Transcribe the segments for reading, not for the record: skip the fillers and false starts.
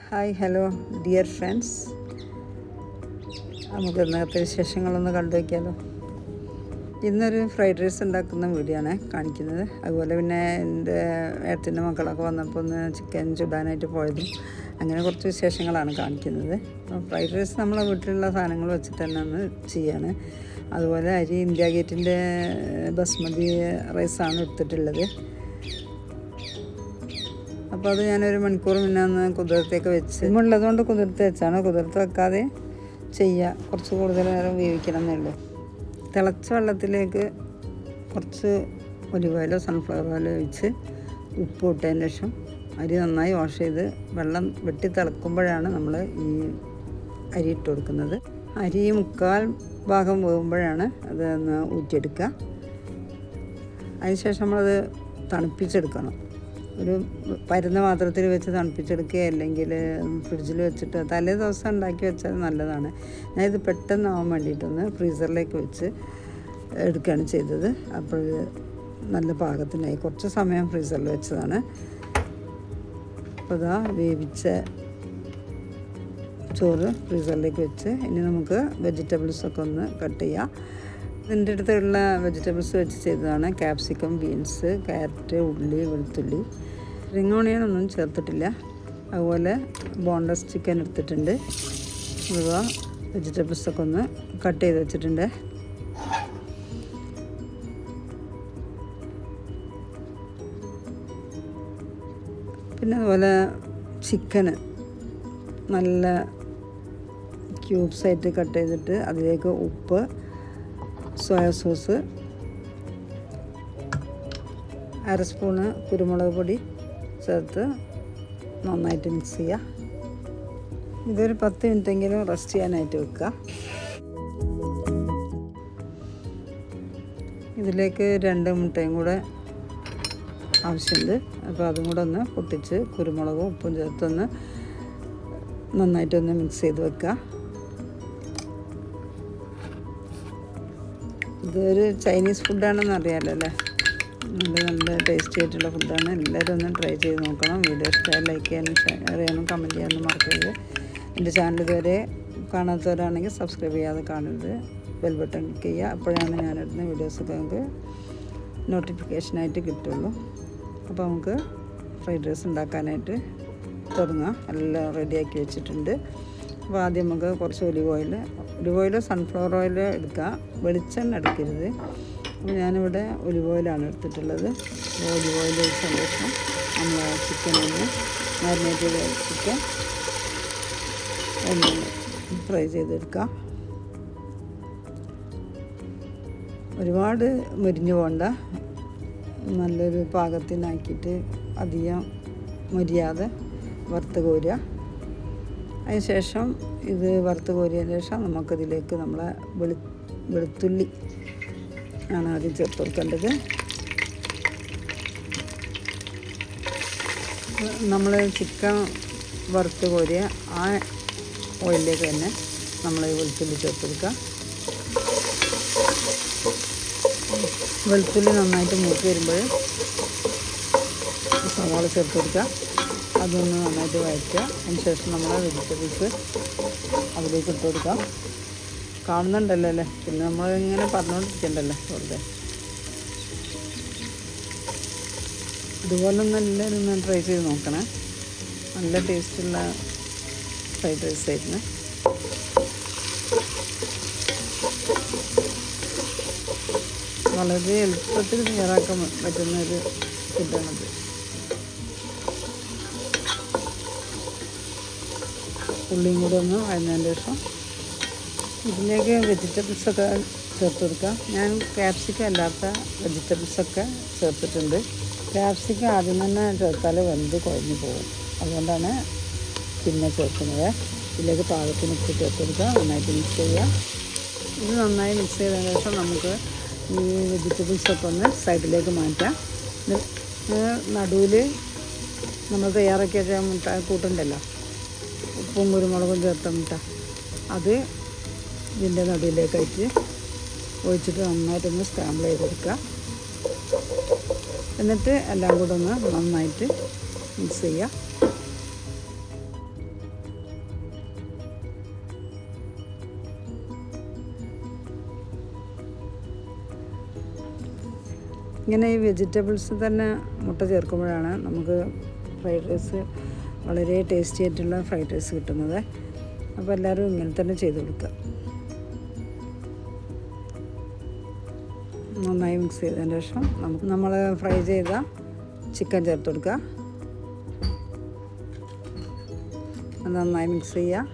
Hi hello dear friends, നമുക്ക് ഇന്നത്തെ വിശേഷങ്ങളൊന്ന് കണ്ടു വയ്ക്കാമല്ലോ. ഇന്നൊരു ഫ്രൈഡ് റൈസ് ഉണ്ടാക്കുന്ന വീഡിയോ ആണ് കാണിക്കുന്നത്. അതുപോലെ പിന്നെ എൻ്റെ ഏട്ടൻ്റെ മക്കളൊക്കെ വന്നപ്പോൾ ഒന്ന് ചിക്കൻ ചുടാനായിട്ട് പോയതും അങ്ങനെ കുറച്ച് വിശേഷങ്ങളാണ് കാണിക്കുന്നത്. അപ്പോൾ ഫ്രൈഡ് റൈസ് നമ്മളെ വീട്ടിലുള്ള സാധനങ്ങൾ വെച്ചിട്ട് തന്നെ ഒന്ന് ചെയ്യാണ്. അതുപോലെ അരി ഇന്ത്യ ഗേറ്റിൻ്റെ ബസ്മതി റൈസാണ് എടുത്തിട്ടുള്ളത്. അപ്പോൾ അത് ഞാനൊരു മണിക്കൂർ മുന്നേ ഒന്ന് കുതിർത്തേക്ക് വെച്ച് ഉള്ളതുകൊണ്ട് കുതിർത്ത് വെച്ചാണ്. കുതിർത്ത് വെക്കാതെ ചെയ്യുക, കുറച്ച് കൂടുതൽ നേരം വേവിക്കണം എന്നുള്ളൂ. തിളച്ച വെള്ളത്തിലേക്ക് കുറച്ച് ഒലിവ് ഓയിലോ സൺഫ്ലവർ ഓയിലോ ഒഴിച്ച് ഉപ്പ് ഇട്ടതിന് ശേഷം അരി നന്നായി വാഷ് ചെയ്ത് വെള്ളം വെട്ടി തിളക്കുമ്പോഴാണ് നമ്മൾ ഈ അരി ഇട്ട് കൊടുക്കുന്നത്. അരി 3/4 ഭാഗം വേകുമ്പോഴാണ് അത് ഒന്ന് ഊറ്റിയെടുക്കുക. അതിനുശേഷം നമ്മളത് തണുപ്പിച്ചെടുക്കണം. ഒരു പരന്ന പാത്രത്തിൽ വെച്ച് തണുപ്പിച്ചെടുക്കുക, അല്ലെങ്കിൽ ഫ്രിഡ്ജിൽ വെച്ചിട്ട് തലേ ദിവസം ഉണ്ടാക്കി വെച്ചാൽ നല്ലതാണ്. ഞാനിത് പെട്ടെന്നാവാൻ വേണ്ടിയിട്ടൊന്ന് ഫ്രീസറിലേക്ക് വെച്ച് എടുക്കുകയാണ് ചെയ്തത്. അപ്പോൾ നല്ല പാകത്തിനായി കുറച്ച് സമയം ഫ്രീസറിൽ വെച്ചതാണ്. അപ്പോൾ ഇതാ വേവിച്ച ചോറ് ഫ്രീസറിലേക്ക് വെച്ച് ഇനി നമുക്ക് വെജിറ്റബിൾസൊക്കെ ഒന്ന് കട്ട് ചെയ്യാം. ഇതിൻ്റെ അടുത്തുള്ള വെജിറ്റബിൾസ് വെച്ച് ചെയ്തതാണ്. ക്യാപ്സിക്കം, ബീൻസ്, ക്യാരറ്റ്, ഉള്ളി, വെളുത്തുള്ളി, റിംഗ് ഓണിയൻ ഒന്നും ചേർത്തിട്ടില്ല. അതുപോലെ ബോൺലെസ് ചിക്കൻ എടുത്തിട്ടുണ്ട്. അതുപോലെ വെജിറ്റബിൾസൊക്കെ ഒന്ന് കട്ട് ചെയ്ത് വെച്ചിട്ടുണ്ട്. പിന്നെ അതുപോലെ ചിക്കന് നല്ല ക്യൂബ്സായിട്ട് കട്ട് ചെയ്തിട്ട് അതിലേക്ക് ഉപ്പ്, സോയ സോസ്, 1/2 സ്പൂണ് കുരുമുളക് പൊടി ചേർത്ത് നന്നായിട്ട് മിക്സ് ചെയ്യുക. ഇതൊരു 10 മിനിറ്റെങ്കിലും റെസ്റ്റ് ചെയ്യാനായിട്ട് വെക്കുക. ഇതിലേക്ക് 2 മുട്ടയും കൂടെ ആവശ്യമുണ്ട്. അപ്പോൾ അതും കൂടെ ഒന്ന് പൊട്ടിച്ച് കുരുമുളകും ഉപ്പും ചേർത്തൊന്ന് നന്നായിട്ടൊന്ന് മിക്സ് ചെയ്ത് വെക്കുക. ഇതൊരു ചൈനീസ് ഫുഡാണെന്ന് അറിയാമല്ലോ അല്ലേ. നല്ല ടേസ്റ്റി ആയിട്ടുള്ള ഫുഡാണ്. എല്ലാവരും ഒന്ന് ട്രൈ ചെയ്ത് നോക്കണം. വീഡിയോ ഇഷ്ടമായി ലൈക്ക് ചെയ്യാനും ഷെയർ ചെയ്യാനും കമൻറ്റ് ചെയ്യാനും മറക്കരുത്. എൻ്റെ ചാനൽ ഇതുവരെ കാണാത്തവരാണെങ്കിൽ സബ്സ്ക്രൈബ് ചെയ്യാതെ കാണരുത്. ബെൽ ബട്ടൺ ക്ലിക്ക് ചെയ്യുക. അപ്പോഴാണ് ഞാനിടുന്ന വീഡിയോസൊക്കെ നമുക്ക് നോട്ടിഫിക്കേഷനായിട്ട് കിട്ടുള്ളൂ. അപ്പോൾ നമുക്ക് ഫ്രൈഡ് റൈസ് ഉണ്ടാക്കാനായിട്ട് തുടങ്ങാം. എല്ലാം റെഡിയാക്കി വെച്ചിട്ടുണ്ട്. അപ്പോൾ ആദ്യം നമുക്ക് കുറച്ച് ഒലിവ് ഓയിൽ സൺഫ്ലവർ ഓയിൽ എടുക്കുക. വെളിച്ചെണ്ണ എടുക്കരുത്. അപ്പോൾ ഞാനിവിടെ ഒലിവ് ഓയിലാണ് എടുത്തിട്ടുള്ളത്. ഒലിവ് ഓയിൽ ഒഴിച്ചതിന് ശേഷം നമ്മൾ ചിക്കൻ ഒന്ന് മാരിനേറ്റ് ചെയ്ത് ചിക്കൻ ഒന്ന് ഫ്രൈ ചെയ്തെടുക്കുക. ഒരുപാട് മുരിഞ്ഞു പോകണ്ട, നല്ലൊരു പാകത്തിനാക്കിയിട്ട് അധികം മുരിയാതെ വറുത്ത് കോരുക. അതിനുശേഷം ഇത് വറുത്ത് കോരിയതിന് ശേഷം നമുക്കിതിലേക്ക് നമ്മളെ വെളുത്തുള്ളി ആണ് ആദ്യം ചേർത്ത് കൊടുക്കേണ്ടത്. നമ്മൾ ചിക്കൻ വറുത്ത് കോരിയ ആ ഓയിലിലേക്ക് തന്നെ നമ്മൾ ഈ വെളുത്തുള്ളി ചേർത്ത് കൊടുക്കുക. വെളുത്തുള്ളി നന്നായിട്ട് മൂത്ത് വരുമ്പോൾ സവാള ചേർത്ത് കൊടുക്കുക. അതൊന്ന് നന്നായിട്ട് വഴറ്റുക. അതിന് ശേഷം നമ്മൾ വെജിറ്റബിൾസ് അതിലേക്ക് ഇട്ട് കൊടുക്കാം. കാണുന്നുണ്ടല്ലോ അല്ലേ, പിന്നെ നമ്മളിങ്ങനെ പറഞ്ഞുകൊണ്ടിരിക്കണ്ടല്ലോ വെറുതെ. ഇതുപോലൊന്നും എല്ലാവരും ഒന്ന് ട്രൈ ചെയ്ത് നോക്കണേ. നല്ല ടേസ്റ്റുള്ള ഫ്രൈഡ് റൈസ് ആയിരുന്നു. വളരെ എളുപ്പത്തിൽ തയ്യാറാക്കാൻ പറ്റുന്നൊരു ഫുഡാണത്. ഉള്ളിയും കൂടെ ഒന്ന് വഴന്നതിന് ശേഷം ഇതിലേക്ക് വെജിറ്റബിൾസൊക്കെ ചേർത്ത് കൊടുക്കാം. ഞാൻ ക്യാപ്സിക്കം അല്ലാത്ത വെജിറ്റബിൾസൊക്കെ ചേർത്തിട്ടുണ്ട്. ക്യാപ്സിക്കം ആദ്യം തന്നെ ചേർത്താൽ വെന്ത് കുഴഞ്ഞു പോകും. അതുകൊണ്ടാണ് പിന്നെ ചേർക്കുന്നത്. ഇതിലേക്ക് പാകത്തിന് ഉപ്പ് ചേർത്ത് കൊടുക്കുക. നന്നായിട്ട് മിക്സ് ചെയ്യുക. ഇത് നന്നായി മിക്സ് ചെയ്തതിന് ശേഷം നമുക്ക് ഈ വെജിറ്റബിൾസൊക്കെ ഒന്ന് സൈഡിലേക്ക് മാറ്റാം. നടുവിൽ നമ്മൾ തയ്യാറാക്കി വെച്ച മുട്ട കൂട്ടുണ്ടല്ലോ, ഉപ്പും കുരുമുളകും ചേർത്ത മുട്ട, അത് ഇതിൻ്റെ നടുവിലേക്കായിട്ട് ഒഴിച്ചിട്ട് നന്നായിട്ടൊന്ന് സ്ക്രാമ്പിൾ ചെയ്ത് കൊടുക്കുക. എന്നിട്ട് എല്ലാം കൂടെ ഒന്ന് നന്നായിട്ട് മിക്സ് ചെയ്യുക. ഇങ്ങനെ ഈ വെജിറ്റബിൾസ് തന്നെ മുട്ട ചേർക്കുമ്പോഴാണ് നമുക്ക് ഫ്രൈഡ് റൈസ് വളരെ ടേസ്റ്റി ആയിട്ടുള്ള ഫ്രൈഡ് റൈസ് കിട്ടുന്നത്. അപ്പോൾ എല്ലാവരും ഇങ്ങനെ തന്നെ ചെയ്ത് കൊടുക്കുക. നന്നായി മിക്സ് ചെയ്തതിന് ശേഷം നമ്മൾ ഫ്രൈ ചെയ്ത ചിക്കൻ ചേർത്ത് കൊടുക്കുക. നന്നായി മിക്സ് ചെയ്യുക.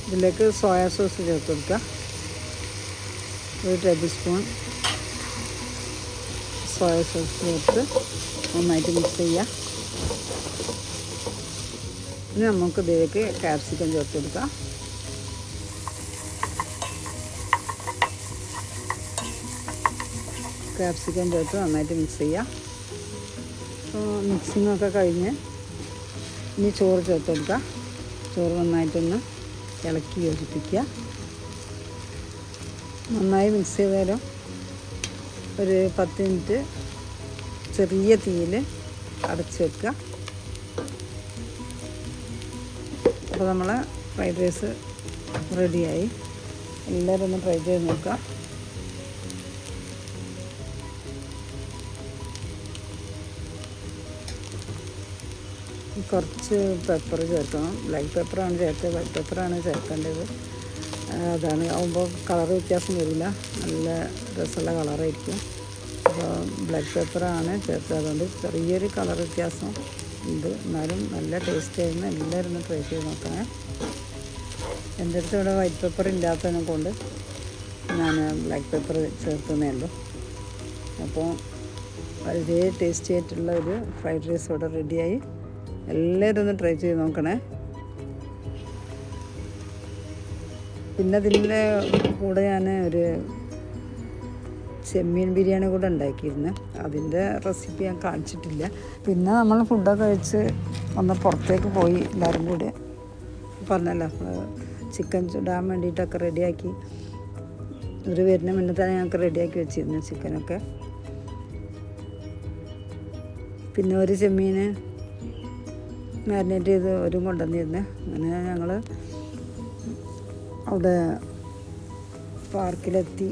ഇതിലേക്ക് സോയാ സോസ് ചേർത്ത് കൊടുക്കുക. 1 ടേബിൾ സ്പൂൺ സോയാ സോസ് ചേർത്ത് നന്നായിട്ട് മിക്സ് ചെയ്യുക. ഇനി നമുക്ക് ഇതിലേക്ക് ക്യാപ്സിക്കം ചേർത്ത് കൊടുക്കാം. ക്യാപ്സിക്കം ചേർത്ത് നന്നായിട്ട് മിക്സ് ചെയ്യുക. അപ്പോൾ മിക്സിങ്ങൊക്കെ കഴിഞ്ഞ് ഇനി ചോറ് ചേർത്ത് കൊടുക്കുക. ചോറ് നന്നായിട്ടൊന്ന് ഇളക്കി യോജിപ്പിക്കുക. നന്നായി മിക്സ് ചെയ്താലും ഒരു 10 മിനിറ്റ് ചെറിയ തീയിൽ അടച്ച് വെക്കുക. അപ്പോൾ നമ്മളെ ഫ്രൈഡ് റൈസ് റെഡിയായി. എല്ലാവരും ഒന്ന് ട്രൈ ചെയ്ത് നോക്കുക. കുറച്ച് പെപ്പർ ചേർക്കണം. ബ്ലാക്ക് പെപ്പറാണ് ചേർത്തത്, വൈറ്റ് പെപ്പറാണ് ചേർക്കേണ്ടത്. അതാണ് ആകുമ്പോൾ കളർ വ്യത്യാസം വരില്ല, നല്ല രസമുള്ള കളറായിരിക്കും. അപ്പോൾ ബ്ലാക്ക് പെപ്പറാണ് ചേർത്തത്, അതുകൊണ്ട് ചെറിയൊരു കളർ വ്യത്യാസം ഉണ്ട്. എന്നാലും നല്ല ടേസ്റ്റ് ആയിരുന്നു. എല്ലാവരും ഒന്ന് ട്രൈ ചെയ്ത് നോക്കണേ. എൻ്റെ അടുത്ത് ഇവിടെ വൈറ്റ് പെപ്പർ ഇല്ലാത്തതിനെ കൊണ്ട് ഞാൻ ബ്ലാക്ക് പെപ്പർ ചേർക്കുന്നേ ഉള്ളൂ. അപ്പോൾ വളരെ ടേസ്റ്റി ആയിട്ടുള്ള ഒരു ഫ്രൈഡ് റൈസ് ഇവിടെ റെഡിയായി. എല്ലാവരും ഒന്ന് ട്രൈ ചെയ്ത് നോക്കണേ. പിന്നെ ഇതിൻ്റെ കൂടെ ഞാൻ ഒരു ചെമ്മീൻ ബിരിയാണി കൂടെ ഉണ്ടാക്കിയിരുന്നു. അതിൻ്റെ റെസിപ്പി ഞാൻ കാണിച്ചിട്ടില്ല. പിന്നെ നമ്മൾ ഫുഡൊക്കെ കഴിച്ച് ഒന്ന് പുറത്തേക്ക് പോയി എല്ലാവരും കൂടി. പറഞ്ഞല്ലോ ചിക്കൻ ചുടാൻ വേണ്ടിയിട്ടൊക്കെ റെഡിയാക്കി. ഒരു വരുന്ന മുന്നേ തന്നെ ഞങ്ങൾക്ക് റെഡിയാക്കി വെച്ചിരുന്നു ചിക്കനൊക്കെ. പിന്നെ ഒരു ചെമ്മീൻ മാരിനേറ്റ് ചെയ്ത് ഒരു കൊണ്ടുവന്നിരുന്നു. അങ്ങനെ ഞങ്ങൾ അവിടെ പാർക്കിലെത്തി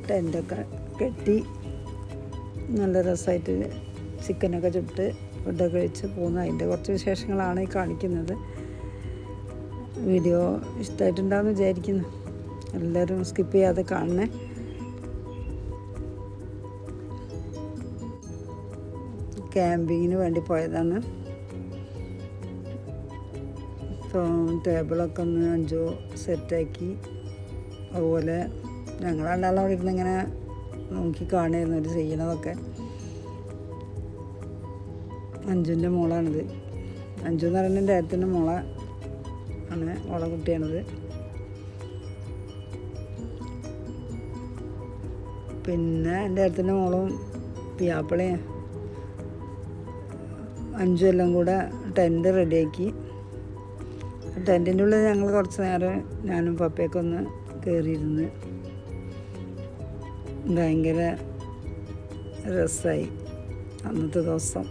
ടെൻ്റൊക്കെ കെട്ടി നല്ല രസമായിട്ട് ചിക്കനൊക്കെ ചുട്ട് ഫുഡൊക്കെ കഴിച്ച് പോകുന്നു. അതിൻ്റെ കുറച്ച് വിശേഷങ്ങളാണ് ഈ കാണിക്കുന്നത്. വീഡിയോ ഇഷ്ടമായിട്ടുണ്ടാകുമെന്ന് വിചാരിക്കുന്നു. എല്ലാവരും സ്കിപ്പ് ചെയ്യാതെ കാണണേ. ക്യാമ്പിങ്ങിന് വേണ്ടി പോയതാണ്. ഇപ്പോൾ ടേബിളൊക്കെ ഒന്ന് 5 സെറ്റാക്കി. അതുപോലെ ഞങ്ങൾ രണ്ടാളും അവിടെ ഇരുന്ന് ഇങ്ങനെ നോക്കി കാണുമായിരുന്നു അവർ ചെയ്യണതൊക്കെ. അഞ്ജുവിൻ്റെ മോളാണിത്. അഞ്ജു എന്ന് പറയുന്നത് എൻ്റെ ഏട്ടത്തിൻ്റെ മോളെ ആണ്, ഓളെ കുട്ടിയാണിത്. പിന്നെ എൻ്റെ ഏട്ടത്തിൻ്റെ മോളും പിയാപ്പിളയും അഞ്ചു എല്ലാം കൂടെ ടെൻറ്റ് റെഡിയാക്കി. ടെൻറ്റിൻ്റെ ഉള്ളിൽ ഞങ്ങൾ കുറച്ച് നേരം ഞാനും പപ്പയൊക്കെ ഒന്ന് കയറിയിരുന്ന് ഭയങ്കര രസമായി അന്നത്തെ ദിവസം.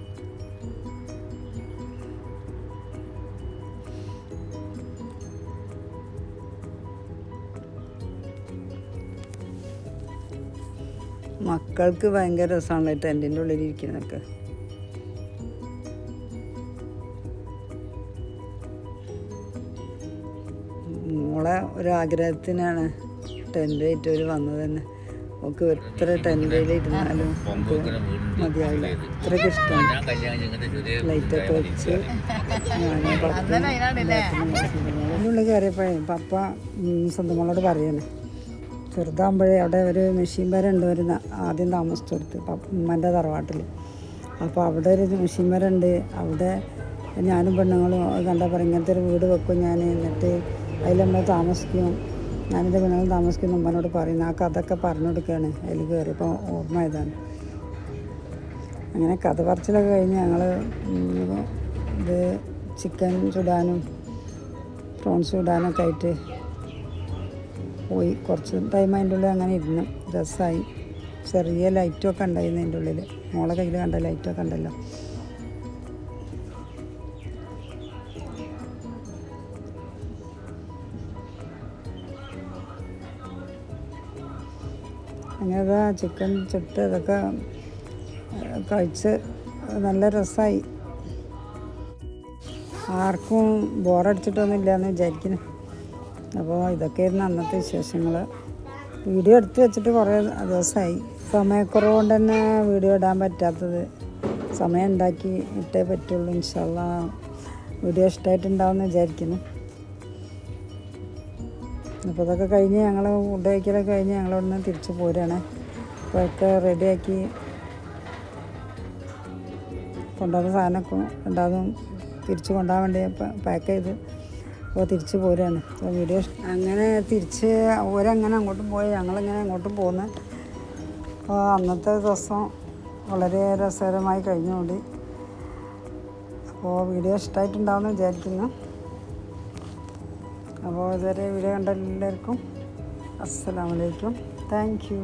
മക്കൾക്ക് ഭയങ്കര രസമാണല്ലോ ടെൻറ്റിൻ്റെ ഉള്ളിലിരിക്കുന്നതൊക്കെ. മോളെ ഒരാഗ്രഹത്തിനാണ് ടെൻ്റായിട്ട് അവർ വന്നത് തന്നെ. നമുക്ക് എത്ര ടെൻ്റിലിരുന്നാലും നമുക്ക് മതിയാവില്ല, അത്രയ്ക്ക് ഇഷ്ടമാണ്. ലൈറ്റൊക്കെ വെച്ച് അതിനുള്ളിൽ കയറിയപ്പോഴേ പപ്പ സ്വന്തം മോളോട് പറയണേ, ചെറുതാകുമ്പോഴേ അവിടെ ഒരു മെഷീൻ വര ഉണ്ട്, ഒരു ആദ്യം താമസിച്ചെടുത്ത് ഉമ്മൻ്റെ തറവാട്ടിൽ. അപ്പോൾ അവിടെ ഒരു മെഷീൻ വര ഉണ്ട്. അവിടെ ഞാനും പെണ്ണുങ്ങളും കണ്ടാൽ പറയും ഇങ്ങനത്തെ ഒരു വീട് വെക്കും ഞാൻ, എന്നിട്ട് അതിൽ നമ്മൾ താമസിക്കും, ഞാനെൻ്റെ പെണ്ണുങ്ങൾ താമസിക്കുന്ന ഉമ്മനോട് പറയും. ആ കഥയൊക്കെ പറഞ്ഞു കൊടുക്കുകയാണ് അതിൽ കയറിയപ്പോൾ ഓർമ്മ ഇതാണ്. അങ്ങനെ കഥ പറച്ചിലൊക്കെ കഴിഞ്ഞ് ഞങ്ങൾ ഇത് ചിക്കൻ ചുടാനും പ്രോൺസ് ചുടാനൊക്കെ ആയിട്ട് പോയി. കുറച്ച് ടൈം അതിൻ്റെ ഉള്ളിൽ അങ്ങനെ ഇരുന്നു, രസമായി. ചെറിയ ലൈറ്റൊക്കെ ഉണ്ടായിരുന്നു അതിൻ്റെ ഉള്ളിൽ. മോളെ കയ്യിൽ കണ്ട ലൈറ്റൊക്കെ ഉണ്ടല്ലോ. അങ്ങനെ ചിക്കൻ ചുട്ട് അതൊക്കെ കഴിച്ച് നല്ല രസമായി. ആർക്കും ബോറടിച്ചിട്ടൊന്നുമില്ല എന്ന് വിചാരിക്കുന്നു. അപ്പോൾ ഇതൊക്കെയായിരുന്നു അന്നത്തെ വിശേഷങ്ങൾ. വീഡിയോ എടുത്ത് വെച്ചിട്ട് കുറേ ദിവസമായി. സമയക്കുറവ് കൊണ്ട് തന്നെ വീഡിയോ ഇടാൻ പറ്റാത്തത്. സമയം ഉണ്ടാക്കി ഇട്ടേ പറ്റുള്ളൂ. ഇൻഷാ അല്ലാഹ് വീഡിയോ ഇഷ്ടമായിട്ടുണ്ടാവുമെന്ന് വിചാരിക്കുന്നു. അപ്പോൾ ഇതൊക്കെ കഴിഞ്ഞ് ഞങ്ങൾ ഫുഡ് കഴിക്കലൊക്കെ കഴിഞ്ഞ് ഞങ്ങളവിടുന്ന് തിരിച്ച് പോരുകയാണ്. അപ്പോൾ ഒക്കെ റെഡിയാക്കി കൊണ്ടുവന്ന സാധനമൊക്കെ ഉണ്ടാകും തിരിച്ച് കൊണ്ടുപോകാൻ വേണ്ടി പാക്ക് ചെയ്ത് അപ്പോൾ തിരിച്ച് പോരുകയാണ്. അപ്പോൾ വീഡിയോ അങ്ങനെ തിരിച്ച് ഓരങ്ങനെ അങ്ങോട്ടും പോയി ഞങ്ങളിങ്ങനെ അങ്ങോട്ടും പോകുന്നു. അപ്പോൾ അന്നത്തെ ദിവസം വളരെ രസകരമായി കഴിഞ്ഞുകൂടി. അപ്പോൾ വീഡിയോ ഇഷ്ടമായിട്ടുണ്ടാവുമെന്ന് വിചാരിക്കുന്നു. അപ്പോൾ ഇതുവരെ വീഡിയോ കണ്ട എല്ലാവർക്കും അസ്സലാമു അലൈക്കും. Thank you.